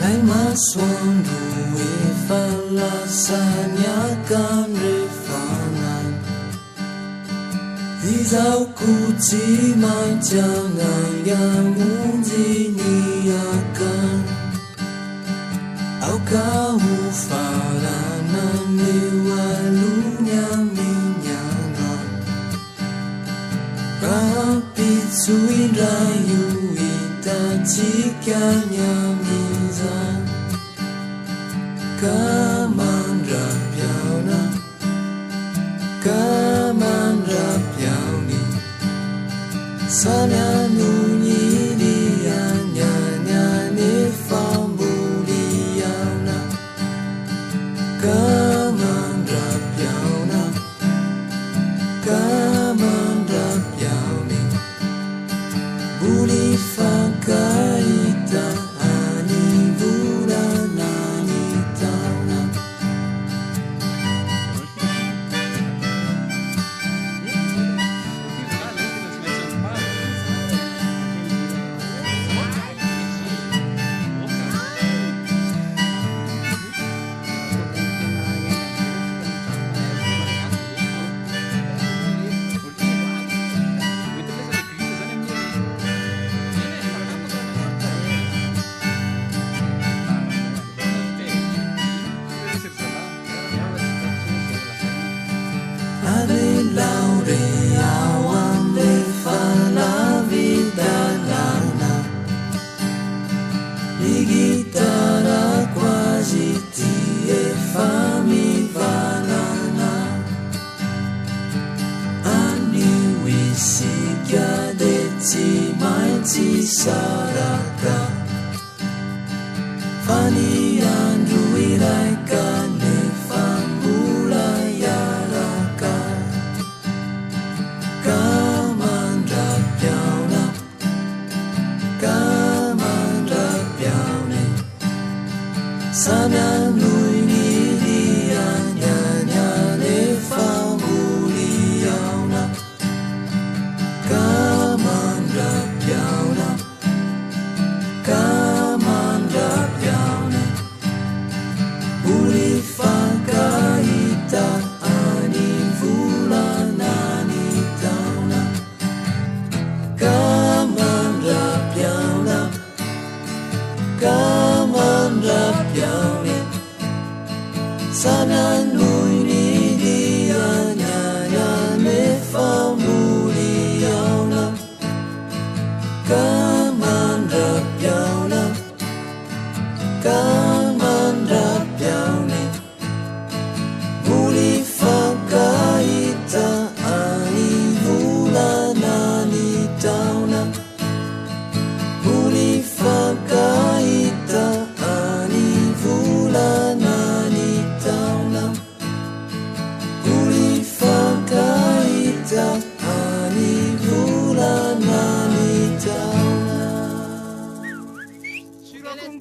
Swanu ifala sanya kamrefanan Izau kuti jangan yang munjiniakan Au kau faranan niwalunya minyangan Rapid suin rayu ita cikanya mizan Kaman rapiao na Kaman rapiao ni Sana nunyi dia Nyanya ni fambuliao na Kaman rapiao na Kaman rapiao ni Buli fakaita Ani bulana Saraka Fani andui raika ne fambula yaraka Kaman rapiao na Kaman rapiao ne Sana nui ni dia nyanya ne fambuliao na Kaman rapiao na Kaman rapiao ne Uli fakaita ani vulana ni tauna Kaman rapiao na Kaman rapiao ne Sana nui ni dia nyanya ne fambuliao na Kaman rapiao na Kaman rapiao ne Muli fakaita ani vulana ni tauna Muli fakaita ani vulana ni tauna Muli fakaita ani vulana ni tauna Shiro con